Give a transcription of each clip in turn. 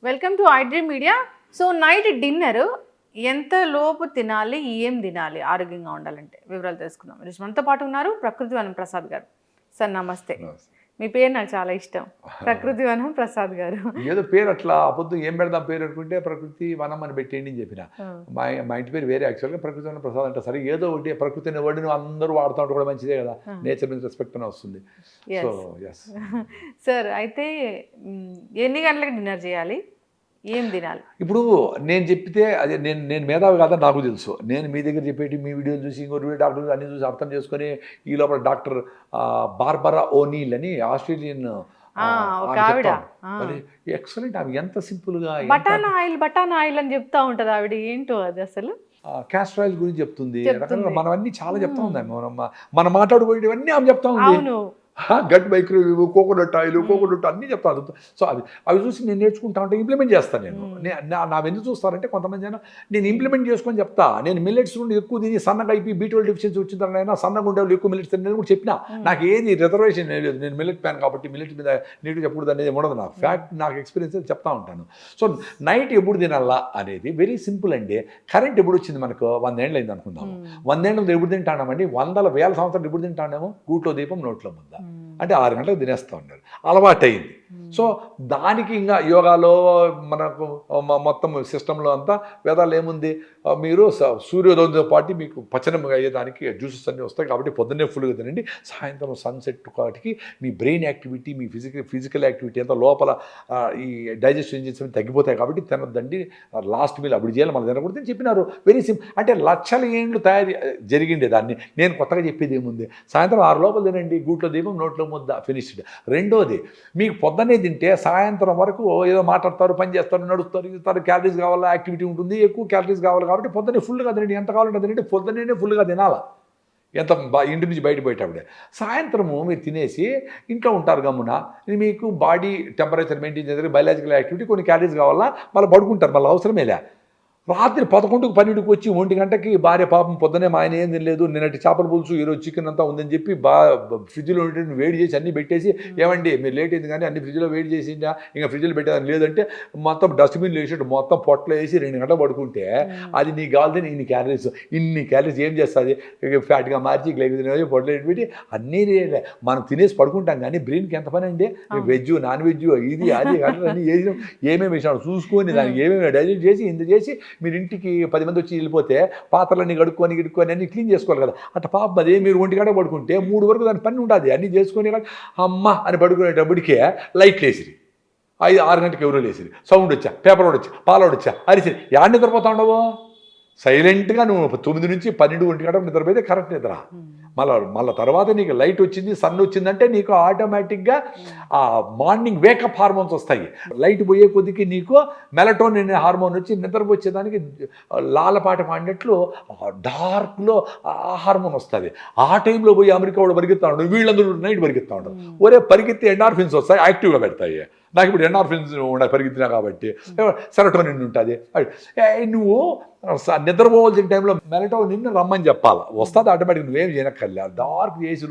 Welcome to iDream media. So night dinner ఎంత లోపు తినాలి, ఏం తినాలి ఆరోగ్యంగా ఉండాలంటే వివరాలు తెలుసుకుందాం. ఈరోజు మనతో పాటు ఉన్నారు ప్రకృతి వనం ప్రసాద్ గారు. సార్ నమస్తే. మీ పేరు నాకు చాలా ఇష్టం, ప్రకృతి వనం ప్రసాద్ గారు. ఏదో పేరు అట్లా అబద్ధం ఏం పెడదాం పేరు అనుకుంటే ప్రకృతి వనం అని పెట్టేయండి అని చెప్పిన. మా ఇంటి పేరు వేరే యాక్చువల్గా ప్రకృతి వనం ప్రసాద్ అంటే సరే ఏదో ఒకటి ప్రకృతి అనే వర్డ్ని అందరూ వాడుతూ ఉంటే కూడా మంచిదే కదా, నేచర్ మీద రెస్పెక్ట్ అని వస్తుంది. సో ఎస్ సార్, అయితే ఎన్ని గంటలకు డిన్నర్ చేయాలి, ఏం తినాలి? ఇప్పుడు నేను చెప్పితే అదే నేను మేధావి కాదని నాకు తెలుసు. నేను మీ దగ్గర చెప్పేటి మీ వీడియోలు చూసి ఇంకోటి డాక్టర్ అన్ని చూసి అర్థం చేసుకొని ఈ లోపల డాక్టర్ బార్బరా ఓనీల్ అని ఆస్ట్రేలియన్ ఎక్సలెంట్. ఆమె ఎంత సింపుల్గా బటానా ఆయిల్ అని చెప్తా ఉంటుంది ఆవిడ. ఏంటో అది అసలు క్యాస్టర్ ఆయిల్ గురించి చెప్తుంది. మనం అన్ని చాలా చెప్తా ఉందాం, మనం మాట్లాడుకునేవన్నీ ఆమె చెప్తా ఉంది. Gut microwave, coconut oil, coconut అన్నీ చెప్తాను. సో అవి చూసి నేను నేర్చుకుంటా ఉంటే ఇంప్లిమెంట్ చేస్తాను. నా ఎందుకు చూస్తానంటే కొంతమంది అయినా నేను ఇంప్లిమెంట్ చేసుకొని చెప్తా. నేను మిల్లెట్స్ నుండి ఎక్కువ తిని సన్నగా అయిపోయి B12 డెఫిషియన్సీ వచ్చిన తర్వాత సన్నగా ఉండేవాళ్ళు ఎక్కువ మిల్లెట్స్ నేను కూడా చెప్పినా. నాకు ఏది రిజర్వేషన్ లేదు, నేను మిల్లెట్ ఫ్యాన్ కాబట్టి మిల్లెట్ మీద నీట్గా చెప్పకూడదు అనేది ఉండదు. నాకు ఫ్యాక్ట్, నాకు ఎక్స్పీరియన్స్ చెప్తా ఉంటాను. సో నైట్ ఎప్పుడు తినాలా అనేది వెరీ సింపుల్ అండి. కరెంట్ ఎప్పుడు వచ్చింది మనకు 100 ఏళ్ళు అయింది అనుకుందాము. 100 ఏళ్ళు ఎప్పుడు తింటామండి, 100,000 సంవత్సరాలు ఎప్పుడు తింటానేమో, గూట్లో దీపం నోట్లో ముందా అంటే 6 గంటలకు తినేస్తూ ఉన్నారు, అలవాటు అయింది. సో దానికి ఇంకా యోగాలో మనకు మొత్తం సిస్టంలో అంతా వేదాలు ఏముంది, మీరు సూర్యోదయంతో పాటు మీకు పచనం అయ్యేదానికి జ్యూసెస్ అన్నీ వస్తాయి కాబట్టి పొద్దున్నే ఫుల్గా తినండి. సాయంత్రం సన్సెట్ వాటికి మీ బ్రెయిన్ యాక్టివిటీ, మీ ఫిజికల్ యాక్టివిటీ అంతా లోపల ఈ డైజెస్టివ్ ఇంజిన్స్ తగ్గిపోతాయి కాబట్టి తినద్దండి. లాస్ట్ మీల్ అప్పుడు చేయాలి, మళ్ళీ తినకూడదు అని చెప్పినారు. Very simple. అంటే లక్షల ఏండ్లు జరిగిండే దాన్ని నేను కొత్తగా చెప్పేది ఏముంది. సాయంత్రం 6 లోపల తినండి, గూట్లో దీపం నోట్లో ముద్ద, ఫినిష్డ్. రెండోది, మీకు పొద్దున్నే తింటే సాయంత్రం వరకు ఏదో మాట్లాడతారు, పని చేస్తారు, నడుస్తారు, ఇస్తారు, క్యాలరీస్ కావాలా, యాక్టివిటీ ఉంటుంది, ఎక్కువ క్యాలరీస్ కావాలి కాబట్టి పొద్దున్నే ఫుల్గా తినండి. ఎంత కావాలంటే తినండి, పొద్దున్నే ఫుల్గా తినాలా, ఎంత ఇంటి నుంచి బయటపోయేటప్పుడే. సాయంత్రము మీరు తినేసి ఇంట్లో ఉంటారు గమ్మున, మీకు బాడీ టెంపరేచర్ మెయింటైన్ చేసే బయలాజికల్ యాక్టివిటీ, కొన్ని క్యాలరీస్ కావాలా, మళ్ళీ పడుకుంటారు, మళ్ళీ అవసరమేలే. రాత్రి 11కు 12కు వచ్చి 1 గంటకి భార్య పాపం పొద్దునే మా ఆయన ఏం తినలేదు, నిన్నటి చేపల పులుసు, ఈరోజు చికెన్ అంతా ఉందని చెప్పి ఫ్రిడ్జ్లో ఉంటే వేడి చేసి అన్నీ పెట్టేసి, ఏమండి మీరు లేట్ అయింది కానీ అన్ని ఫ్రిడ్జ్లో వేడి చేసిందా, ఇంకా ఫ్రిడ్జ్లో పెట్టేదని లేదంటే మొత్తం డస్ట్బిన్లో వేసేట్టు మొత్తం పొట్టలో వేసి 2 గంటలు పడుకుంటే అది నీ కావాలని ఇన్ని క్యాలరీస్ ఏం చేస్తుంది, ఫ్యాట్గా మార్చి గ్లైకోజన్ పొట్టలో పెట్టి అన్నీ మనం తినేసి పడుకుంటాం. కానీ బ్రెయిన్కి ఎంత పని అండి, వెజ్ నాన్ వెజ్ ఇది అది అన్నీ ఏమేమి వేసినాడు చూసుకొని దానికి ఏమేమి డైజెస్ట్ చేసి ఇంత చేసి మీరు ఇంటికి 10 మంది వచ్చి వెళ్ళిపోతే పాత్రలన్నీ గిడుక్కొని అన్నీ క్లీన్ చేసుకోవాలి కదా. అట్లా పాపం అదే మీరు 1 గంట పడుకుంటే 3 వరకు దాని పని ఉంటుంది. అన్నీ చేసుకొని అమ్మ అని పడుకునేటప్పటికే లైట్లు వేసిరి, 5-6 గంటలకు ఎవరో లేసిరి, సౌండ్ వచ్చా, పేపర్ వచ్చా, పాలవాడు వచ్చా, అరిసిరి, యాడ్ నిద్రపోతా ఉండవు. సైలెంట్గా నువ్వు 9 నుంచి 12-1 గంటలకు నిద్రపోతే కరెక్ట్ నిద్ర. మళ్ళీ తర్వాత నీకు లైట్ వచ్చింది, సన్ వచ్చిందంటే నీకు ఆటోమేటిక్గా ఆ మార్నింగ్ వేకప్ హార్మోన్స్ వస్తాయి. లైట్ పోయే కొద్దికి నీకు మెలటోనిన్ హార్మోన్ వచ్చి నిద్రపోయేదానికి లాలపాట పాడినట్లు డార్క్లో ఆ హార్మోన్ వస్తుంది. ఆ టైంలో పోయి అమెరికా వాడు పరిగెత్తా ఉండదు, వీళ్ళందరూ నైట్ పరిగెత్తా ఉండదు. ఒరే పరిగెత్తి ఎండార్ఫిన్స్ వస్తాయి, యాక్టివ్గా పెడతాయి. నాకు ఇప్పుడు ఎండార్ఫిన్స్ ఉన్నాయి పరిగెత్తినా కాబట్టి, సెరటోనిన్ ఉంటుంది. నువ్వు నిద్రపోవాల్సిన టైంలో మెలటోనిన్ రమ్మని చెప్పాలి, వస్తుంది ఆటోమేటిక్. నువ్వేం చేయనక్కర్లే, డార్క్ చేసి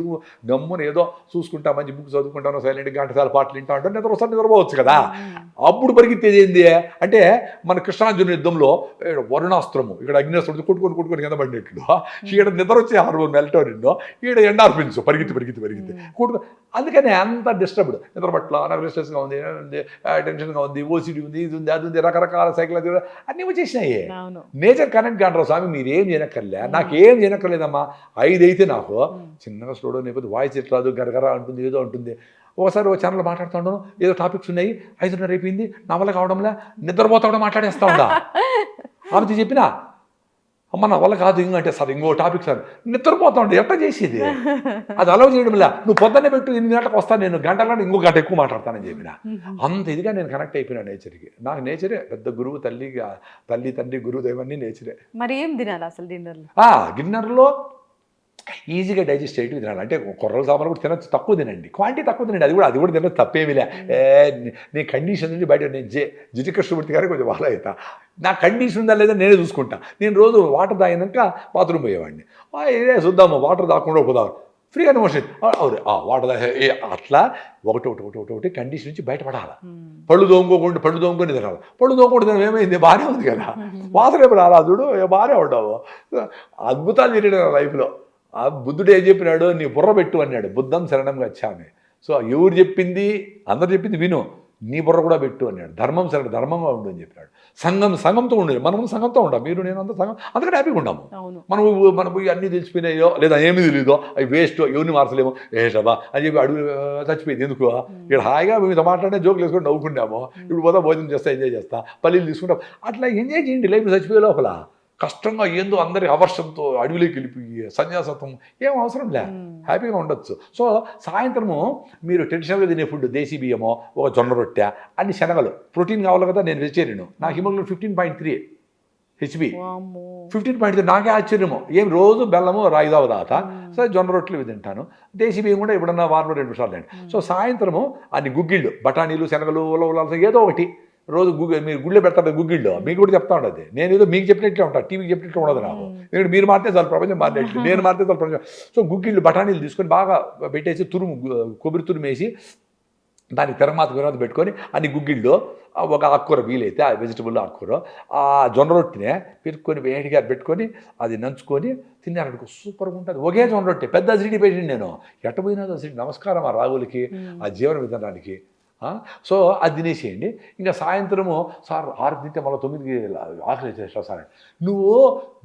గమ్మున ఏదో చూసుకుంటా, మంచి బుక్ చదువుకుంటాను, సైలెంట్గా గంటసాల పాటలు వింటా ఉంటాను, నిద్రపోవచ్చు కదా. అప్పుడు పరిగెత్తేది ఏంది అంటే, మన కృష్ణార్జున యుద్ధంలో వరుణాస్త్రము, ఇక్కడ అగ్నేస్త్రుడు కొట్టుకొని కింద పడినట్లు, ఈడ నిద్ర వచ్చే హార్మోన్ మెలటోనిన్, ఈడ ఎండార్ఫిన్స్ పరిగెత్తి కొట్టుకో. అందుకని అంత డిస్టర్బ్డ్, నిద్ర పట్ల నాకు రెస్ట్లెస్గా ఉంది, టెన్షన్గా ఉంది, ఓసిడి ఉంది, ఇది ఉంది, అది ఉంది, రకరకాల సైకిల్ అన్నీ వచ్చేసినాయి. నేచర్ కనెక్ట్ కాంటారు స్వామి, మీరేం చేయనక్కర్లే, నాకేం చేయనక్కర్లేదమ్మా. 5 అయితే నాకు చిన్నగా స్లోడో అయిపోతుంది, వాయిస్ ఎట్లా రాదు, గరగర అంటుంది, ఏదో ఉంటుంది. ఒకసారి ఓ ఛానల్లో మాట్లాడుతూ ఉండను, ఏదో టాపిక్స్ ఉన్నాయి, 5:30 అయిపోయింది, నా వల్ల కావడంలే, నిద్రపోతా కూడా మాట్లాడేస్తా ఉండా. ఆమెతో చెప్పినా, అమ్మ నా వల్ల కాదు ఇంకంటే సార్ ఇంకో టాపిక్ సార్, నిద్రపోతా ఉంటే ఎట్లా చేసేది, అది అలవ్ చేయడంలా. నువ్వు పొద్దున్నే పెట్టు, 8 గంటలకు వస్తాను, నేను గంటల ఇంకో గంట ఎక్కువ మాట్లాడతానని చెప్పిన. అంత ఇదిగా నేను కనెక్ట్ అయిపోయినా నేచర్కి. నాకు నేచరే పెద్ద గురువు, తల్లి తండ్రి గురువు దైవన్నీ నేచరే. మరి ఏం తినాలి అసలు డిన్నర్లో? డిన్నర్లో ఈజీగా డైజెస్ట్ చేయటం తినాలి. అంటే కొర్రల సామాన్లు కూడా తినచ్చు, తక్కువ తినండి, క్వాంటిటీ తక్కువ తినండి, అది కూడా తినచ్చు, తప్పేమిలే. నేను కండిషన్ నుంచి బయట, నేను జిటి కృష్ణమూర్తి గారికి కొంచెం బాగా అవుతా, నా కండిషన్ ఉందా లేదా నేనే చూసుకుంటా. నేను రోజు వాటర్ తాగినాక బాత్రూమ్ పోయేవాడిని, ఇదే చూద్దాము వాటర్ తాగకుండా పోదాం, ఫ్రీగా ఎమోషన్ వాటర్ అట్లా ఒకటి కండిషన్ నుంచి బయటపడాలి. పళ్ళు దోముకొని తినాలి. పళ్ళు దోముకొని తినడం ఏమైంది, బాగానే ఉంది కదా, వాసన రేపు రాలా చూడు, బాగానే ఉంటావు. అద్భుతాలు జరిగిన లైఫ్లో. ఆ బుద్ధుడు ఏం చెప్పినాడు, నీ బుర్ర పెట్టు అన్నాడు, బుద్ధం శరణం గచ్చామి. సో ఎవరు చెప్పింది, అందరు చెప్పింది విను, నీ బుర్ర కూడా పెట్టు అన్నాడు. ధర్మం సరే ధర్మంగా ఉండు అని చెప్పినాడు. సంఘంతో ఉండేది, మనం సంఘంతో ఉంటాం, మీరు నేను అంతా సంఘం, అందుకని హ్యాపీగా ఉన్నాము. మనం పోయి అన్నీ తెలిసిపోయినాయో లేదా ఏమీ తెలియదో అవి వేస్ట్, ఎవరిని మార్చలేము, ఏషబా అని చెప్పి అడుగు చచ్చిపోయింది ఎందుకు. ఇక్కడ హాయిగా మీతో మాట్లాడే జోకులు వేసుకొని నవ్వుకున్నాము. ఇప్పుడు పోతా భోజనం చేస్తా, ఎంజాయ్ చేస్తా, పల్లీలు తీసుకుంటాం. అట్లా ఎంజాయ్ చేయండి లైఫ్. చచ్చిపోయే లోపల కష్టంగా ఏందో అందరి అవర్షంతో అడవిలోకి వెళ్ళిపోయి సన్యాసత్వం ఏం అవసరం లే, హ్యాపీగా ఉండొచ్చు. సో సాయంత్రము మీరు ట్రెడిషనల్గా తినే ఫుడ్, దేశీ బియ్యమో, ఒక జొన్న రొట్టె, అన్ని శనగలు, ప్రోటీన్ కావాలి కదా. నేను వెజిటేరియన్, నా హిమోగ్లోబిన్ 15.3 హెచ్బి, 15.3. నాకే ఆశ్చర్యము, ఏం రోజు బెల్లము రాయిదావు తాత. సో జొన్న రొట్టెలు ఇవి తింటాను, దేశీ బియ్యం కూడా ఎప్పుడన్నా వారంలో 2 సార్లు తింటాను. సో సాయంత్రము అన్ని గుగ్గిళ్ళు, బఠానీలు, శనగలు, ఉలవలు ఏదో ఒకటి రోజు మీరు గుళ్ళో పెడతారు గుగ్గిళ్ళు, మీకు కూడా చెప్తా ఉండదు. నేను ఏదో మీకు చెప్పినట్లే ఉంటాను, టీవీకి చెప్పినట్లు ఉండదు నాకు. ఎందుకంటే మీరు మారితే చాలు ప్రపంచం మారినట్లు, నేను మారితే చాలు ప్రపంచం. సో గుగ్గిళ్ళు, బఠానీలు తీసుకొని బాగా పెట్టేసి కొబ్బరి తురుము వేసి దానికి తెరమాత పెట్టుకొని అన్ని గుగ్గిళ్ళు, ఒక ఆకుకూర వీలైతే ఆ వెజిటబుల్ ఆకుకూర, ఆ జొన్న రొట్టెనే పెట్టుకొని వేడిగా పెట్టుకొని అది నంచుకొని తిన్నారనుకో సూపర్గా ఉంటుంది. ఒకే జొన్న రొట్టె, పెద్ద అసిడిటీ పేషెంట్ నేను, ఎట్టపోయినా అసిడిటీ. నమస్కారం ఆ రాగులకి, ఆ జీవన విధానానికి. సో అది తినేసేయండి. ఇంకా సాయంత్రము సార్ 6 తింటే మళ్ళీ 9కి ఆకలి చేస్తావు సార్. నువ్వు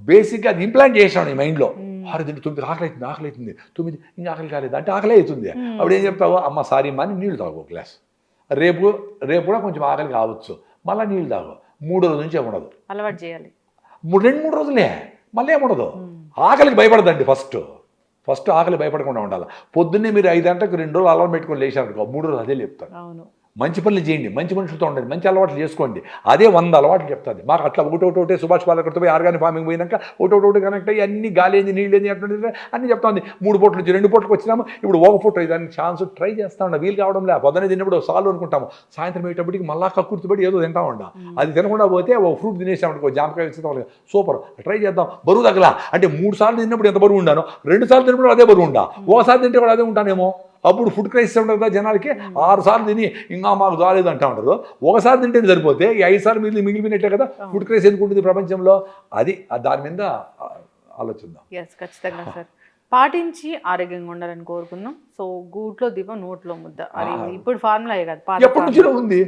బేసిక్గా అది ఇంప్లాంట్ చేసావు నీ మైండ్లో. 6 తింటే 9 ఆకలి అవుతుంది, 9 ఇంకా ఆకలి కాలేదు అంటే ఆకలి అవుతుంది. అప్పుడు ఏం చెప్తావు, అమ్మ సారీ అమ్మా అని నీళ్ళు తాగు గ్లాస్. రేపు కూడా కొంచెం ఆకలి కావచ్చు, మళ్ళీ నీళ్ళు తాగు. 3 రోజుల నుంచి ఏముండదు, అలవాటు చేయాలి. 2-3 రోజులే, మళ్ళీ ఏముండదు. ఆకలికి భయపడదండి. ఫస్ట్ ఆకలి భయపడకుండా ఉండాలి. పొద్దున్నే మీరు 5 గంటలకు 2 రోజులు అలవాటు పెట్టుకొని లేచారనుకో, 3 రోజులు అదే చెప్తాను. మంచి పనులు చేయండి, మంచి మనుషులతో ఉండండి, మంచి అలవాట్లు చేసుకోండి. అదే 100 అలవాట్లు చెప్తుంది మాకు. అట్లా ఒకటి సుభాష్ పాలకర్తో పోయి ఆర్గానిక్ ఫార్మింగ్ పోయినాక ఒకటి కనెక్ట్ అయ్యి అన్ని గాలి ఏంది, నీళ్ళు ఏంది, అట్లా అన్నీ చెప్తాంది. 3 పూటల నుంచి 2 పూటలకు వచ్చినాము, ఇప్పుడు 1 పూట దానికి ఛాన్స్ ట్రై చేస్తా ఉండ. వీలు కావడం లే. పొద్దునే తిన్నప్పుడు సాల్వ్ అనుకుంటాము, సాయంత్రం అయ్యేటప్పటికి మళ్ళా కక్కుర్తిపడి ఏదో తింటా ఉండ. అది తినకుండా పోతే ఒక ఫ్రూట్ తినేసామనుకో, జామకాయ ఇస్తాం, సూపర్, ట్రై చేద్దాం. బరువు తగ్గలా అంటే 3 సార్లు తిన్నప్పుడు ఎంత బరువు ఉండాను, 2 సార్లు తిన్నప్పుడు అదే బరువు ఉండా, ఒకసారి తింటే కూడా అదే ఉంటానేమో. అప్పుడు ఫుడ్ క్రైసిస్ ఉంటుంది కదా జనాలకి. 6 సార్లు తిని ఇంకా మాకు జాలేదు అంటా ఉంటారు. ఒకసారి తింటే సరిపోతే 5 సార్లు మిగిలిపోయినట్లే కదా ఫుడ్ క్రైసిస్ ఎందుకు ఉంటుంది ప్రపంచంలో. అది దాని మీద ఆలోచిద్దాం. ఖచ్చితంగా సార్, పాటించి ఆరోగ్యంగా ఉండాలని కోరుకుందాం. సో గూట్లో దీపం నోట్లో ముద్ద, అది ఇప్పుడు ఫార్ములా కదా, ఎప్పటి నుంచో ఉంది.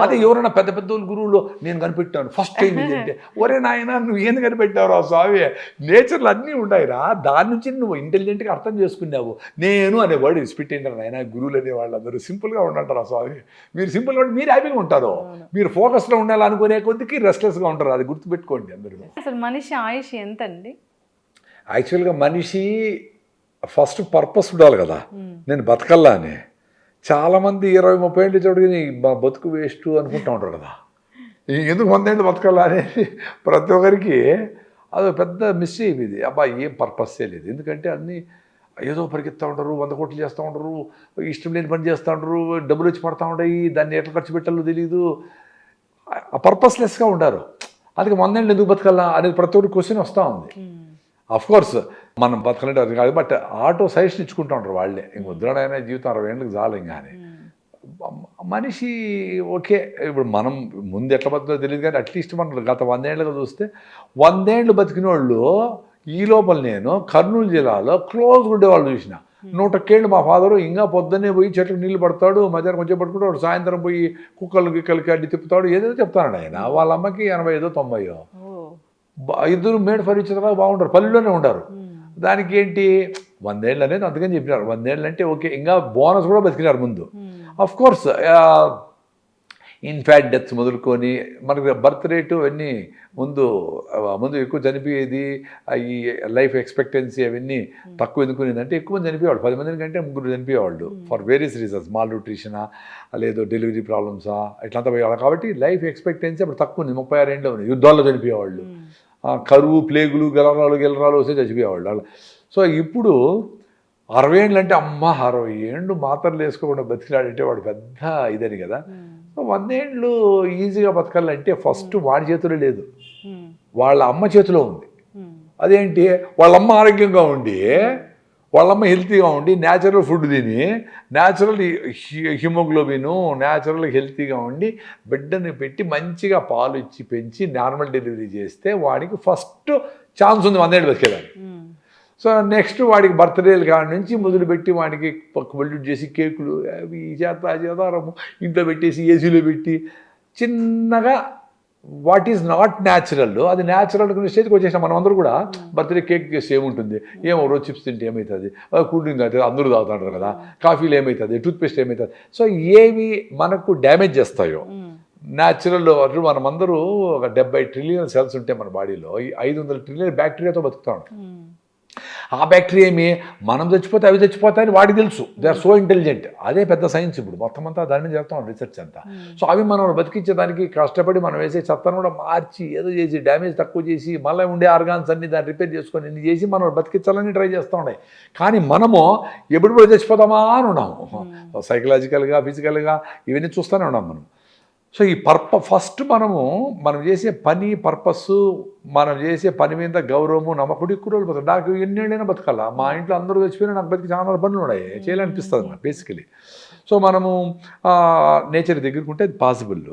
అదే ఎవరైనా పెద్ద పెద్ద గురువులు నేను కనిపెట్టాను ఫస్ట్ టైం ఇదంటే, ఒరే నాయన నువ్వు ఏం కనిపెట్టావు రా స్వామి, నేచర్లో అన్నీ ఉన్నాయిరా, దాని నుంచి నువ్వు ఇంటెలిజెంట్గా అర్థం చేసుకున్నావు. నేను అనే వర్డ్ ఇసిపెట్టింటారు నాయన. గురువులు అనే వాళ్ళందరూ సింపుల్గా ఉండంటారు స్వామి. మీరు సింపుల్గా ఉంటే మీరు హ్యాపీగా ఉంటారు. మీరు ఫోకస్లో ఉండాలనుకునే కొద్దికి రెస్ట్లెస్గా ఉంటారు. అది గుర్తుపెట్టుకోండి అందరూ. అసలు మనిషి ఆయుష్ ఎంత అండి? యాక్చువల్గా మనిషి ఫస్ట్ పర్పస్ ఉండాలి కదా, నేను బతకల్లా అని. చాలామంది 20-30 ఏళ్ళు చదువుకుని బతుకు వేస్ట్ అనుకుంటూ ఉంటారు కదా, ఎందుకు 100 ఏళ్ళు బతకల్లా అనేది ప్రతి ఒక్కరికి అదో పెద్ద మిస్టేక్ ఇది. అబ్బా ఏం పర్పస్సే లేదు. ఎందుకంటే అన్నీ ఏదో పరిగెత్తా ఉంటారు, 100 కోట్లు చేస్తూ ఉంటారు, ఇష్టం లేని పని చేస్తూ ఉంటారు, డబ్బులు వచ్చి పడతా ఉంటాయి, దాన్ని ఎట్లా ఖర్చు పెట్టాలో తెలియదు, పర్పస్లెస్గా ఉంటారు. అందుకే 100 ఏళ్ళు ఎందుకు బతకల్లా అనేది ప్రతి ఒక్కరికి క్వశ్చన్ వస్తూ ఉంది. కోర్స్ మనం బతకలంటే అది కాదు, బట్ ఆటో సజెషన్ ఇచ్చుకుంటూ ఉంటారు వాళ్ళే. ఇంక వద్దుడైనా జీవితం 60 ఏళ్ళకి చాలు ఇంకా అని. మనిషి ఓకే, ఇప్పుడు మనం ముందు ఎట్లా బతుకుతో తెలియదు కానీ అట్లీస్ట్ మనం గత 100 ఏళ్ళుగా చూస్తే 100 ఏళ్ళు బతికిన వాళ్ళు ఈ లోపల నేను కర్నూలు జిల్లాలో క్లోజ్గా ఉండేవాళ్ళు చూసిన. 100 ఏళ్ళు మా ఫాదరు ఇంకా పొద్దున్నే పోయి చెట్లకు నీళ్ళు పడతాడు, మధ్యాహ్నం కొంచెం పడుకుంటాడు, సాయంత్రం పోయి కుక్కలకి అడ్డి తిప్పుతాడు, ఏదో చెప్తాడు ఆయన. వాళ్ళ అమ్మకి 85-90. 2 మేడ్ ఫర్ ఈచ్ అదర్ బాగుంటారు, పల్లెల్లోనే ఉంటారు. దానికి ఏంటి 100 ఏళ్ళు అనేది అందుకని చెప్పినారు. 100 ఏళ్ళు అంటే ఓకే, ఇంకా బోనస్ కూడా బతికినారు ముందు. అఫ్ కోర్స్ ఇన్ఫాక్ట్ డెత్స్ మొదలుకొని మనకి బర్త్ రేటు అవన్నీ ముందు ఎక్కువ చనిపోయేది. ఈ లైఫ్ ఎక్స్పెక్టెన్సీ అవన్నీ తక్కువ ఎందుకునేదంటే ఎక్కువ మంది చనిపోయేవాళ్ళు. 10 మంది కంటే 3 చనిపోయేవాళ్ళు ఫర్ వేరియస్ రీజన్స్. మాల్ న్యూట్రిషనా, లేదో డెలివరీ ప్రాబ్లమ్సా, ఇట్లంతా పోయేవాళ్ళు. కాబట్టి లైఫ్ ఎక్స్పెక్టెన్సీ అప్పుడు తక్కువ ఉంది. 36 ఏళ్ళు ఉంది. యుద్ధాల్లో చనిపోయేవాళ్ళు, కరువు, ప్లేగులు, గెలరాలు వస్తే చచ్చిపోయేవాళ్ళు. సో ఇప్పుడు 60 ఏళ్ళు అంటే అమ్మ 60 ఏళ్ళు మాత్రలు వేసుకోకుండా బతికినాడంటే వాడు పెద్ద ఇదని కదా. 100 ఏళ్ళు ఈజీగా బతకాలంటే ఫస్ట్ వాడి చేతిలో లేదు, వాళ్ళ అమ్మ చేతిలో ఉంది. అదేంటి, వాళ్ళ అమ్మ ఆరోగ్యంగా ఉండి వాళ్ళమ్మ హెల్తీగా ఉండి న్యాచురల్ ఫుడ్ తిని న్యాచురల్ హిమోగ్లోబిన్ న్యాచురల్ హెల్తీగా ఉండి బిడ్డని పెట్టి మంచిగా పాలు ఇచ్చి పెంచి నార్మల్ డెలివరీ చేస్తే వాడికి ఫస్ట్ ఛాన్స్ ఉంది 100 ఏళ్ళు బతికేదాన్ని. సో నెక్స్ట్ వాడికి బర్త్డేలు కాడ నుంచి మొదలుపెట్టి వాడికి వెల్యూట్ చేసి కేకులు అవి చేతారము ఇంట్లో పెట్టేసి ఏసీలో పెట్టి చిన్నగా వాట్ ఈజ్ నాట్ న్యాచురల్ అది న్యాచురల్ స్టేజ్కి వచ్చేసాం. మనం అందరూ కూడా బర్త్డే కేక్ చేస్తే ఏముంటుంది, ఏమో రోజు చిప్స్ తింటే ఏమవుతుంది, కూల్ డ్రింక్ తాగితే అందరూ తాగుతుంటారు కదా, కాఫీలు ఏమవుతుంది, టూత్పేస్ట్ ఏమవుతుంది. సో ఏవి మనకు డ్యామేజ్ చేస్తాయో న్యాచురల్ మనమందరూ ఒక 70 ట్రిలియన్ సెల్స్ ఉంటాయి మన బాడీలో, 500 ట్రిలియన్ బ్యాక్టీరియాతో బతుకుతా ఉంటాం. ఆ బ్యాక్టీరియా ఏమి మనం చచ్చిపోతే అవి చచ్చిపోతాయని వాడికి తెలుసు. They are so intelligent. అదే పెద్ద సైన్స్ ఇప్పుడు మొత్తం అంతా దాని మీద చేస్తాం రీసెర్చ్ అంతా. సో అవి మనం బతికించేదానికి కష్టపడి మనం వేసే చెత్తను కూడా మార్చి ఏదో చేసి డ్యామేజ్ తక్కువ చేసి మళ్ళీ ఉండే ఆర్గాన్స్ అన్ని దాన్ని రిపేర్ చేసుకొని ఇన్ని చేసి మనం బతికించాలని ట్రై చేస్తూ ఉన్నాయి. కానీ మనము ఎప్పుడు చచ్చిపోతామా అని ఉన్నాము. సైకలాజికల్గా ఫిజికల్గా ఇవన్నీ చూస్తూనే ఉన్నాం మనం. సో ఈ ఫస్ట్ మనం చేసే పని పర్పస్, మనం చేసే పని మీద గౌరవము నమ్మకం ఎక్కువ రోజులు బతకాలి. నాకు ఎన్నేళ్ళైనా బతకాల. మా ఇంట్లో అందరూ చచ్చిపోయినా నాకు బతికి చాలా పనులు ఉన్నాయి, చేయాలనిపిస్తుంది నాకు బేసికలీ. సో మనము నేచర్ దగ్గరకుంటే అది పాసిబుల్.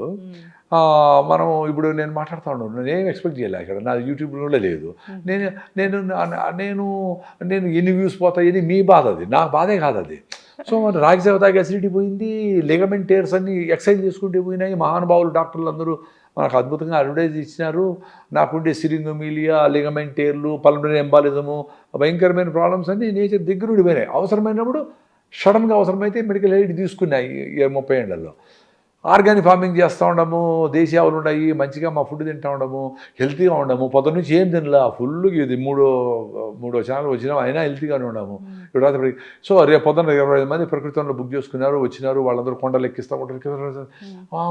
మనము ఇప్పుడు నేను మాట్లాడుతూ ఉన్నాను, నేనేం ఎక్స్పెక్ట్ చేయలే. ఇక్కడ నా యూట్యూబ్లో లేదు. నేను నేను నేను నేను ఎన్ని వ్యూస్ పోతాయి, ఇది మీ బాధ, అది నా బాధే కాదు అది. సో మన రాగిసేవతాకి అసిడిటీ పోయింది, లిగమెంట్ టేర్స్ అన్ని ఎక్సర్సైజ్ చేసుకుంటూ పోయినాయి. మహానుభావులు డాక్టర్లు అందరూ మనకు అద్భుతంగా అడ్వర్టైజ్ ఇచ్చినారు. నాకుండే సిరింగోమీలియా, లిగమెంట్ టేర్లు, పల్మనరీ ఎంబాలిజము, భయంకరమైన ప్రాబ్లమ్స్ అన్నీ నేచర్ దగ్గర ఉండిపోయినాయి. అవసరమైనప్పుడు సడన్గా అవసరమైతే మెడికల్ ఎయిడ్ తీసుకున్నాయి 30 ఏళ్లలో. ఆర్గానిక్ ఫార్మింగ్ చేస్తూ ఉండము, దేశీ ఆవులు ఉన్నాయి, మంచిగా మా ఫుడ్ తింటూ ఉండము, హెల్తీగా ఉండము. పొద్దున్న నుంచి ఏం తినలా, ఫుల్గా ఇది మూడో ఛానల్ వచ్చినా అయినా హెల్తీగానే ఉండము. ఇప్పుడు రాత్రి సో రేపు పొద్దున్న 25 మంది ప్రకృతిలో బుక్ చేసుకున్నారు, వచ్చినారు. వాళ్ళందరూ కొండలు ఎక్కిస్తూ ఉంటారు.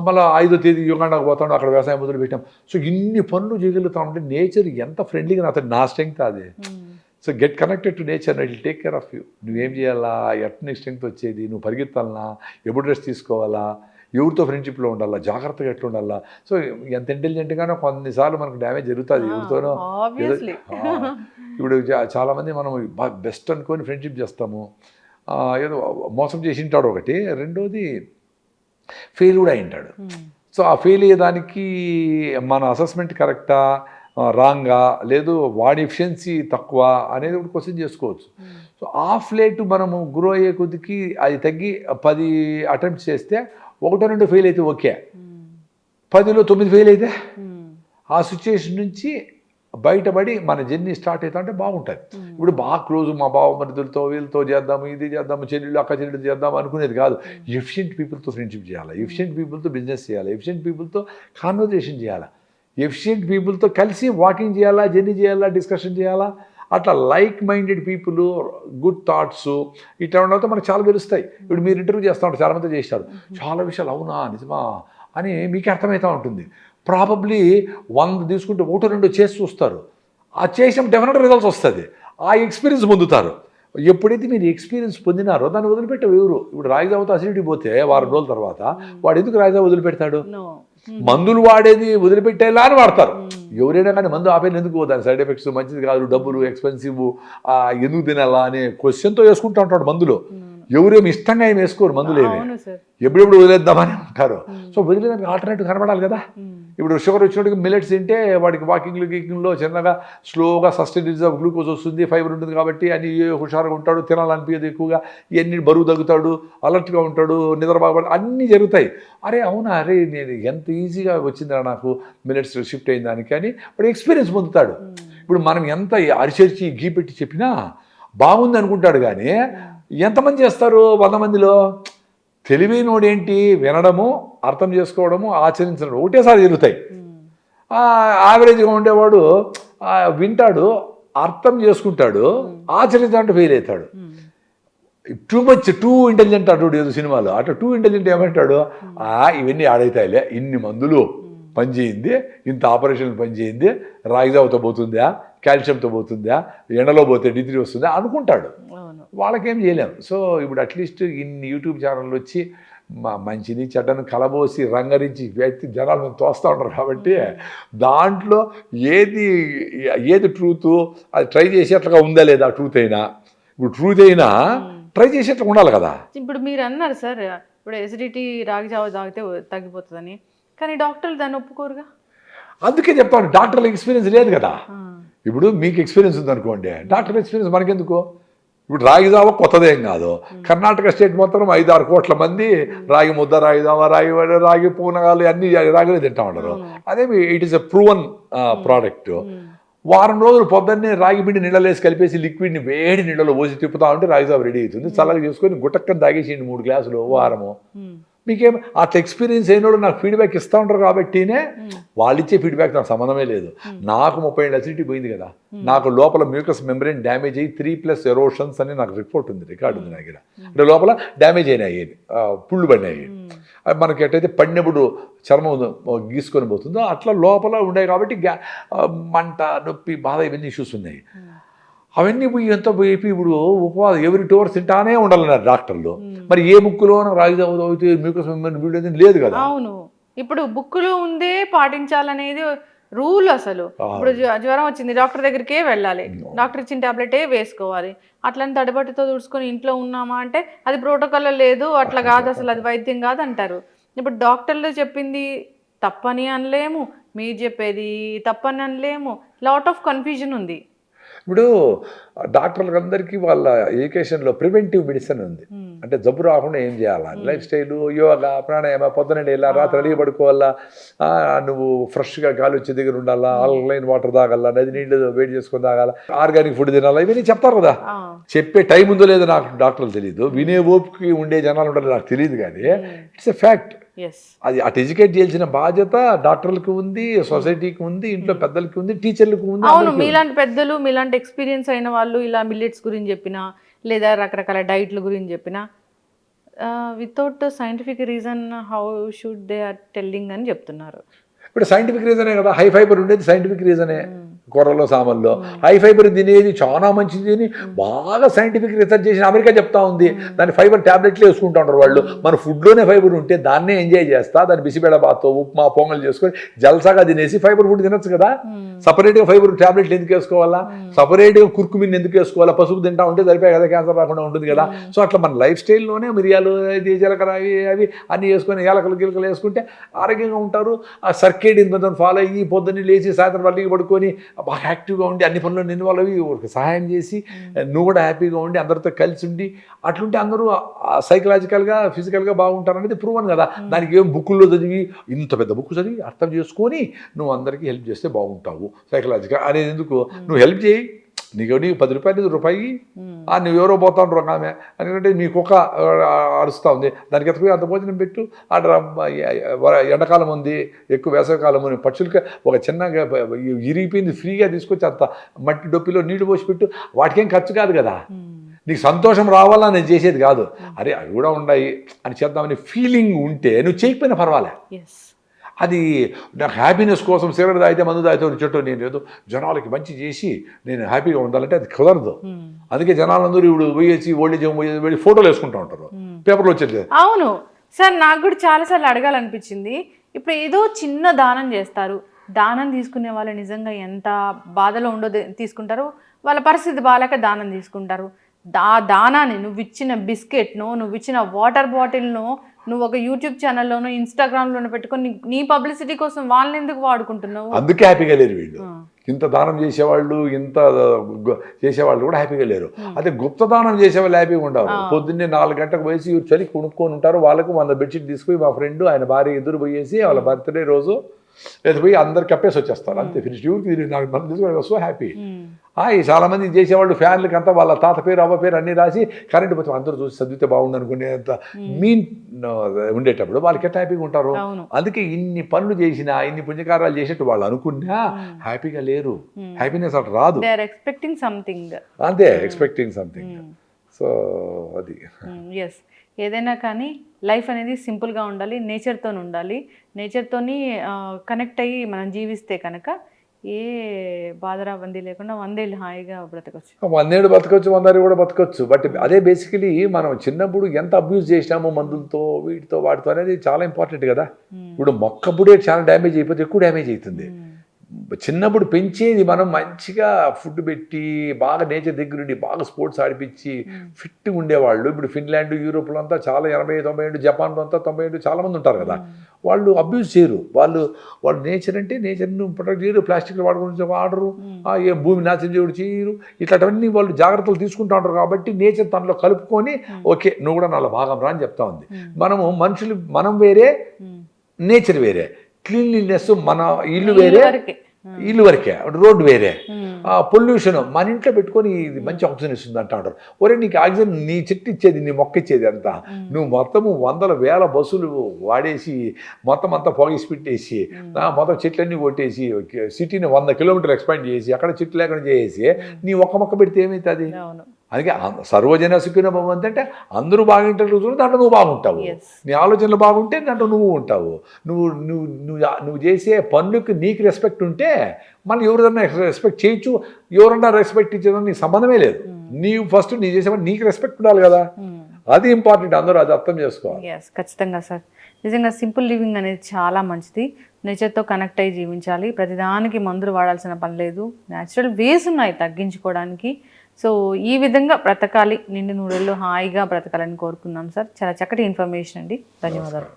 మళ్ళీ 5వ తేదీ యుగాండాకు పోతాడు, అక్కడ వ్యవసాయం మొదలు పెట్టాం. సో ఇన్ని పనులు చేయగలుగుతా ఉంటే నేచర్ ఎంత ఫ్రెండ్లీగా నా స్ట్రెంగ్త్ అది. So get connected to nature, it will take care of you. నువ్వేం చేయాలా, ఎట్లా స్ట్రెంగ్త్ వచ్చేది, నువ్వు పరిగెత్తాలన్నా, ఎప్పుడు రెస్ట్ తీసుకోవాలా, ఎవరితో ఫ్రెండ్షిప్లో ఉండాలా, జాగ్రత్తగా ఎట్లా ఉండాలా. సో ఎంత ఇంటెలిజెంట్గానో కొన్నిసార్లు మనకు డ్యామేజ్ జరుగుతుంది ఎవరితోనో. ఇప్పుడు చాలామంది మనం బెస్ట్ అనుకొని ఫ్రెండ్షిప్ చేస్తాము, ఏదో మోసం చేసి ఉంటాడు ఒకటి, రెండోది ఫెయిల్ కూడా అయింటాడు. సో ఆ ఫెయిల్ అయ్యేదానికి మన అసెస్మెంట్ కరెక్టా రాంగా, లేదు వాడి ఎఫిషియన్సీ తక్కువ అనేది ఒకటి క్వశ్చన్ చేసుకోవచ్చు. సో ఆఫ్ లేట్ మనము గ్రో అయ్యే కొద్దికి అది తగ్గి 10 అటెంప్ట్స్ చేస్తే 1-2 ఫెయిల్ అయితే ఓకే, 10లో 9 ఫెయిల్ అయితే ఆ సిచ్యుయేషన్ నుంచి బయటపడి మన జర్నీ స్టార్ట్ అవుతా అంటే బాగుంటుంది. ఇప్పుడు బాగా క్లోజ్ మా బావమరుదులతో వీళ్ళతో చేద్దాము, ఇది చేద్దాము, చెల్లెళ్ళు అక్క చెల్లెళ్ళు చేద్దాము అనుకునేది కాదు. ఎఫిషియెంట్ పీపుల్తో ఫ్రెండ్షిప్ చేయాలి, ఎఫిషియెంట్ పీపుల్తో బిజినెస్ చేయాలి, ఎఫిషియెంట్ పీపుల్తో కాన్వర్జేషన్ చేయాలి, ఎఫిషియెంట్ పీపుల్తో కలిసి వాకింగ్ చేయాలా, జర్నీ చేయాలా, డిస్కషన్ చేయాలా. అట్లా like minded people, good thoughts ఇట్లా ఉండడంతో మనకు చాలా తెలుస్తాయి. ఇప్పుడు మీరు ఇంటర్వ్యూ చేస్తూ ఉంటారు, చాలామంది చేస్తారు, చాలా విషయాలు అవునా నిజమా అని మీకు అర్థమవుతూ ఉంటుంది. ప్రాబబ్లీ 100 తీసుకుంటే 1-2 చేసి చూస్తారు, ఆ చేసిన డెఫినెట్ రిజల్ట్స్ వస్తుంది, ఆ ఎక్స్పీరియన్స్ పొందుతారు. ఎప్పుడైతే మీరు ఎక్స్పీరియన్స్ పొందినారో దాన్ని వదిలిపెట్టే ఎవరు. ఇప్పుడు రాయిజావుతో అసిడిటీ పోతే 1 వారం రోజుల తర్వాత వాడు ఎందుకు రాయిజావు వదిలిపెడతాడు? మందులు వాడేది వదిలిపెట్టేలా అని వాడతారు. ఎవరైనా కానీ మందు ఆపేది ఎందుకు, దాని సైడ్ ఎఫెక్ట్స్ మంచిది కాదు, డబ్బులు ఎక్స్పెన్సివ్, ఎందుకు తినాలా అనే క్వశ్చన్తో వేసుకుంటూ ఉంటాడు మందులు. ఎవరేమి ఇష్టంగా ఏమి వేసుకోరు మందులేమి, ఎప్పుడెప్పుడు వదిలేద్దామని ఉంటారు. సో వదిలేదానికి ఆల్టర్నేటివ్ కనబడాలి కదా. ఇప్పుడు షుగర్ వచ్చినట్టుగా మిల్లెట్స్ తింటే వాడికి వాకింగ్లో చిన్నగా స్లోగా సస్టైనిటీస్ ఆఫ్ గ్లూకోజ్ వస్తుంది, ఫైబర్ ఉంటుంది కాబట్టి అని హుషారుగా ఉంటాడు, తినాలనిపించదు ఎక్కువగా, ఇవన్నీ బరువు తగ్గుతాడు, అలర్ట్గా ఉంటాడు, నిద్ర బాగుపడి అన్నీ జరుగుతాయి. అరే అవునా, అరే నేను ఎంత ఈజీగా వచ్చిందా నాకు మిల్లెట్స్ షిఫ్ట్ అయిన దానికి అని వాడు ఎక్స్పీరియన్స్ పొందుతాడు. ఇప్పుడు మనం ఎంత అరిచేర్చి గీ పెట్టి చెప్పినా బాగుంది అనుకుంటాడు, కానీ ఎంతమంది చేస్తారు 100 మందిలో? తెలివైనోడు ఏంటి, వినడము, అర్థం చేసుకోవడము, ఆచరించడం ఒకటేసారి జరుగుతాయి. యావరేజ్గా ఉండేవాడు వింటాడు, అర్థం చేసుకుంటాడు, ఆచరించాలంటే ఫెయిల్ అవుతాడు. టూ ఇంటెలిజెంట్ అటు ఏదో సినిమాలో అటు టూ ఇంటెలిజెంట్ ఏమంటాడు, ఇవన్నీ ఆడైతాయిలే, ఇన్ని మందులు పనిచేయింది, ఇంత ఆపరేషన్లు పనిచేయింది, రాగిజావుతో పోతుందా, కాల్షియంతో పోతుందా, ఎండలో పోతే D3 వస్తుందా అనుకుంటాడు. వాళ్ళకేం చేయలేము. సో ఇప్పుడు అట్లీస్ట్ ఇన్ని యూట్యూబ్ ఛానళ్ళు వచ్చి మంచిని చెడ్డను కలబోసి రంగరించి వ్యక్తి జనాలను తోస్తూ ఉంటారు కాబట్టి దాంట్లో ఏది ట్రూత్ అది ట్రై చేసి అట్లా ఉందా లేదా ట్రూత్ అయినా ఇప్పుడు ట్రూత్ అయినా ట్రై చేసేట్లు ఉండాలి కదా. ఇప్పుడు మీరు అన్నారు సార్, ఇప్పుడు ఎసిడిటీ రాగి జావ తాగితే తగ్గిపోతుందని, కానీ డాక్టర్లు దాన్ని ఒప్పుకోరుగా. అందుకే చెప్తాను, డాక్టర్లకు ఎక్స్పీరియన్స్ లేదు కదా. ఇప్పుడు మీకు ఎక్స్పీరియన్స్ ఉందనుకోండి, డాక్టర్ ఎక్స్పీరియన్స్ మనకెందుకు? ఇప్పుడు రాగి జావ కొత్తదేం కాదు. కర్ణాటక స్టేట్ మొత్తం 5-6 కోట్ల మంది రాగి ముద్ద, రాగి జావ, రాగి పూనగాలు అన్ని రాగిలే తింటా ఉంటారు. అదే it is a proven product. వారం రోజులు పొద్దున్నే రాగి పిండి నీళ్ళలో వేసి కలిపేసి లిక్విడ్ని వేడి నీళ్ళలో పోసి తిప్పుతా ఉంటే రాగి జావ రెడీ అవుతుంది. చల్లగా చేసుకొని గుట్టక్కని తాగేసేయండి 3 గ్లాసులు వారము. మీకేం అట్లా ఎక్స్పీరియన్స్ అయినోడు నాకు ఫీడ్బ్యాక్ ఇస్తూ ఉంటారు కాబట్టినే వాళ్ళు ఇచ్చే ఫీడ్బ్యాక్ నాకు సంబంధమే లేదు. నాకు 30 ఏళ్ళ అసిడిటీ పోయింది కదా, నాకు లోపల మ్యూకస్ మెంబ్రెయిన్ డ్యామేజ్ అయ్యి 3+ ఎరోషన్స్ అని నాకు రిపోర్ట్ ఉంది, రికార్డు ఉంది నా దగ్గర. అంటే లోపల డ్యామేజ్ అయినాయి, పుళ్ళు పడినాయి. మనకి ఎట్టయితే పడినప్పుడు చర్మం గీసుకొని పోతుందో అట్లా లోపల ఉండేవి కాబట్టి మంట, నొప్పి, బాధ ఇవన్నీ ఇష్యూస్ ఉన్నాయి. అవన్నీ పోయి ఎంత పోయి ఇప్పుడు ఉపవాసం ఎవ్రీ 2 hours తింటానే ఉండాలన్నారు డాక్టర్లు. మరి ఏ బుక్కులో రాగి జావ తాగితే మ్యూకస్ మెంబ్రెయిన్ లేదు కదా. అవును, ఇప్పుడు బుక్కులో ఉందే పాటించాలనేది రూల్. అసలు ఇప్పుడు జ్వరం వచ్చింది, డాక్టర్ దగ్గరికే వెళ్ళాలి, డాక్టర్ ఇచ్చిన టాబ్లెటే వేసుకోవాలి. అట్లని తడిబట్టితో తుడుచుకొని ఇంట్లో ఉన్నామా అంటే అది ప్రోటోకాల్లో లేదు, అట్లా కాదు, అసలు అది వైద్యం కాదు అంటారు. ఇప్పుడు డాక్టర్లు చెప్పింది తప్పని అనలేము, మీరు చెప్పేది తప్పని అనలేము, లాట్ ఆఫ్ కన్ఫ్యూజన్ ఉంది. ఇప్పుడు డాక్టర్లకు అందరికీ వాళ్ళ ఎడ్యుకేషన్లో ప్రివెంటివ్ మెడిసిన్ ఉంది. అంటే జబ్బు రాకుండా ఏం చేయాలా, లైఫ్ స్టైల్, యోగా, ప్రాణాయామ, పొద్దున వెళ్ళా, రాత్రి అడిగి పడుకోవాలా, నువ్వు ఫ్రెష్గా గాలి వచ్చే దగ్గర ఉండాలా, ఆన్లైన్ వాటర్ తాగాల, నది నీళ్ళు వేడి చేసుకొని తాగాల, ఆర్గానిక్ ఫుడ్ తినాలా, ఇవన్నీ చెప్తారు కదా. చెప్పే టైం ఉందో లేదో నాకు డాక్టర్లు తెలియదు, వినే ఓపిక ఉండే జనాలు ఉండాలి నాకు తెలియదు, కానీ ఇట్స్ ఎ ఫ్యాక్ట్. అది అటు ఎడ్యుకేట్ చేయాల్సిన బాధ్యత డాక్టర్లకు ఉంది, సొసైటీకి ఉంది, ఇంట్లో పెద్దలకి ఉంది, టీచర్లకు ఉంది. అవును, మీలాంటి పెద్దలు, మీలాంటి ఎక్స్పీరియన్స్ అయిన వాళ్ళు ఇలా మిల్లెట్స్ గురించి చెప్పినా లేదా రకరకాల డైట్ల గురించి చెప్పినా without scientific reason how should they are telling అని చెప్తున్నారు. ఇప్పుడు సైంటిఫిక్ రీజనే కదా, హై ఫైబర్ ఉండేది సైంటిఫిక్ రీజనే. కూరల్లో, సామాన్లో హై ఫైబర్ తినేది చాలా మంచిది అని బాగా సైంటిఫిక్ రీసెర్చ్ చేసిన అమెరికా చెప్తా ఉంది. దాన్ని ఫైబర్ ట్యాబ్లెట్లు వేసుకుంటూ ఉంటారు వాళ్ళు. మన ఫుడ్లోనే ఫైబర్ ఉంటే దాన్నే ఎంజాయ్ చేస్తా, దాన్ని బిసిబెడ బాతో, ఉప్మా, పొంగల్ చేసుకొని జల్సాగా తినేసి ఫైబర్ ఫుడ్ తినొచ్చు కదా. సపరేట్గా ఫైబర్ ట్యాబ్లెట్లు ఎందుకు వేసుకోవాలా, సపరేట్గా కుర్కుమిన్ ఎందుకు వేసుకోవాలా, పసుపు తింటా ఉంటే సరిపోయి కదా, క్యాన్సర్ రాకుండా ఉంటుంది కదా. సో అట్లా మన లైఫ్ స్టైల్లోనే మిరియాలు, జీలకర్ర, అవి అన్నీ వేసుకొని యాలకలు గిలకలు వేసుకుంటే ఆరోగ్యంగా ఉంటారు. ఆ సర్కేడియన్ పద్ధతిని ఫాలో అయ్యి పొద్దున్నే లేచి సాయంత్రం వాళ్ళకి పడుకొని బాగా యాక్టివ్గా ఉండి అన్ని పనుల్లో ఇన్వాల్వ్ అయ్యి ఒక సహాయం చేసి నువ్వు కూడా హ్యాపీగా ఉండి అందరితో కలిసి ఉండి అట్లుంటే అందరూ సైకలాజికల్గా, ఫిజికల్గా బాగుంటారు అనేది ప్రూవన్ కదా. దానికి ఏం బుక్కుల్లో చదివి, ఇంత పెద్ద బుక్ చదివి అర్థం చేసుకొని నువ్వు అందరికీ హెల్ప్ చేస్తే బాగుంటావు సైకలాజికల్ అనేది ఎందుకు. నువ్వు హెల్ప్ చేయి, నీకు 10 రూపాయలు రూపాయి, నువ్వు ఎవరో పోతా ఉంటారు ఒక ఆమె, ఎందుకంటే నీ కుక్క అరుస్తూ ఉంది, దానికి ఎత్తుకుపోయి అంత భోజనం పెట్టు. అక్కడ ఎండాకాలం ఉంది, ఎక్కువ వేసవికాలం ఉంది, పక్షులకి ఒక చిన్నగా ఇరిగిపోయింది ఫ్రీగా తీసుకొచ్చి అంత మట్టి డొప్పిలో నీళ్లు పోసి పెట్టు. వాటికేం ఖర్చు కాదు కదా, నీకు సంతోషం రావాలా నేను చేసేది కాదు, అరే అవి కూడా ఉన్నాయి అని చేద్దామని ఫీలింగ్ ఉంటే నువ్వు చేయకపోయినా పర్వాలే. అది నాకు హ్యాపీనెస్ కోసం సిగరెట్ తాగితే, మందు తాగితే చెట్టు నేను ఏదో జనాలకి మంచి చేసి నేను హ్యాపీగా ఉండాలంటే అది కుదరదు. అందుకే జనాలందరూ ఇప్పుడు పోయేసి ఓల్డేజ్ వెళ్ళి ఫోటోలు వేసుకుంటూ ఉంటారు, పేపర్లో వచ్చేది. అవును సార్, నాకు కూడా చాలాసార్లు అడగాలనిపించింది. ఇప్పుడు ఏదో చిన్న దానం చేస్తారు, దానం తీసుకునే వాళ్ళు నిజంగా ఎంత బాధలో ఉండో తీసుకుంటారు, వాళ్ళ పరిస్థితి బాగాలేక దానం తీసుకుంటారు. దానాన్ని నువ్వు ఇచ్చిన బిస్కెట్ను, నువ్వు ఇచ్చిన వాటర్ బాటిల్ను నువ్వు ఒక యూట్యూబ్ ఛానల్లోనూ, ఇన్స్టాగ్రామ్లోనూ పెట్టుకొని నీ పబ్లిసిటీ కోసం వాళ్ళని ఎందుకు వాడుకుంటున్నావు? అందుకే హ్యాపీగా లేరు వీళ్ళు. ఇంత దానం చేసేవాళ్ళు, ఇంత చేసేవాళ్ళు కూడా హ్యాపీగా లేరు. అదే గుప్త దానం చేసేవాళ్ళు హ్యాపీగా ఉండరు. పొద్దున్నే 4 గంటలకు పోయేసి చలి కొనుక్కొని ఉంటారు. వాళ్ళకు 100 బెడ్షీట్ తీసుకుపోయి మా ఫ్రెండ్ ఆయన భార్య ఎదురు పోయేసి వాళ్ళ బర్త్డే రోజు లేదా పోయి అందరు కప్పేసి వచ్చేస్తారు, అంతే ఫినిష్. నాకు మనం తీసుకొని సో హ్యాపీ. చాలా మంది చేసేవాళ్ళు ఫ్యాన్లకి అంతా వాళ్ళ తాత పేరు, అవ్వ పేరు అన్నీ రాసి కరెంట్ పోతే అందరూ చూసి చదివితే బాగుండు అనుకునేంత మీన్ ఉండేటప్పుడు వాళ్ళకి ఎట్లా హ్యాపీగా ఉంటారు. అందుకే ఇన్ని పనులు చేసినా, ఇన్ని పుణ్యకారాలు చేసేట్టు వాళ్ళు అనుకున్నా హ్యాపీగా లేరు. హ్యాపీనెస్ అట్లా రాదు, అంతే ఎక్స్పెక్టింగ్ సంథింగ్. సో అది ఎస్, ఏదైనా కానీ లైఫ్ అనేది సింపుల్గా ఉండాలి, నేచర్తో ఉండాలి. నేచర్తోని కనెక్ట్ అయ్యి మనం జీవిస్తే కనుక ఏ బాధరాబందీ లేకుండా 100 ఏళ్ళు హాయిగా బ్రతకొచ్చు. 100 ఏళ్ళు బతకొచ్చు, 100 ఏళ్ళు కూడా బతకొచ్చు. బట్ అదే బేసికలీ మనం చిన్నప్పుడు ఎంత అబ్యూజ్ చేసినామో మందులతో, వీటితో, వాటితో అనేది చాలా ఇంపార్టెంట్ కదా. ఇప్పుడు మొక్కప్పుడే చాలా డ్యామేజ్ అయిపోతే ఎక్కువ డ్యామేజ్ అవుతుంది. చిన్నప్పుడు పెంచేది మనం మంచిగా ఫుడ్ పెట్టి బాగా నేచర్ దగ్గరుండి బాగా స్పోర్ట్స్ ఆడిపించి ఫిట్గా ఉండేవాళ్ళు. ఇప్పుడు ఫిన్లాండ్, యూరోప్లో అంతా చాలా 80-90 జపాన్లో అంతా 90 చాలామంది ఉంటారు కదా. వాళ్ళు అబ్యూజ్ చేయరు. వాళ్ళు నేచర్ అంటే నేచర్ను ప్రొటెక్ట్ చేయరు, ప్లాస్టిక్లు వాడరు, ఏ భూమి నాశనం చేయరు, ఇట్లాంటివన్నీ వాళ్ళు జాగ్రత్తలు తీసుకుంటూ ఉంటారు. కాబట్టి నేచర్ తనలో కలుపుకొని ఓకే నువ్వు కూడా నాలో భాగం రా అని చెప్తా ఉంది. మనం వేరే, నేచర్ వేరే, క్లీన్లీనెస్ మన ఇల్లు వేరే, ఇల్లు వరకే, రోడ్డు వేరే, పొల్యూషన్ మన ఇంట్లో పెట్టుకొని ఇది మంచి ఆక్సిజన్ ఇస్తుంది అంటాడు. ఒరే నీకు ఆక్సిజన్ నీ చెట్టు ఇచ్చేది, నీ మొక్క ఇచ్చేది అంతా, నువ్వు మొత్తము 100,000 బస్సులు వాడేసి మొత్తం అంతా పొగేసి పెట్టేసి మొత్తం చెట్లన్నీ కొట్టేసి సిటీని 100 కిలోమీటర్లు ఎక్స్పాండ్ చేసి అక్కడ చెట్లు లేకుండా చేసి నీ ఒక్క మొక్క పెడితే ఏమవుతుంది? అందుకే సర్వజన సుఖినో భవంతు అంటే అందరూ బాగుంటారు చూడు, దాంట్లో నువ్వు బాగుంటావు. నీ ఆలోచనలు బాగుంటే దాంట్లో నువ్వు ఉంటావు. నువ్వు చేసే పనులకు నీకు రెస్పెక్ట్ ఉంటే మనం ఎవరిదన్నా రెస్పెక్ట్ చేయొచ్చు, ఎవరన్నా రెస్పెక్ట్ ఇచ్చేదని నీకు సంబంధమే లేదు. నీవు ఫస్ట్ నీ చేసే పని నీకు రెస్పెక్ట్ ఉండాలి కదా, అది ఇంపార్టెంట్. అందరూ అది అర్థం చేసుకోవాలి. ఖచ్చితంగా సార్. నిజంగా సింపుల్ లివింగ్ అనేది చాలా మంచిది. నేచర్తో కనెక్ట్ అయ్యి జీవించాలి. ప్రతిదానికి మందులు వాడాల్సిన పని లేదు. న్యాచురల్ వేస్ ఉన్నాయి తగ్గించుకోవడానికి. సో ఈ విధంగా బ్రతకాలి, నిండు నూరేళ్ళు హాయిగా బ్రతకాలని కోరుకుందాం సార్. చాలా చక్కటి ఇన్ఫర్మేషన్ అండి. ధన్యవాదాలు.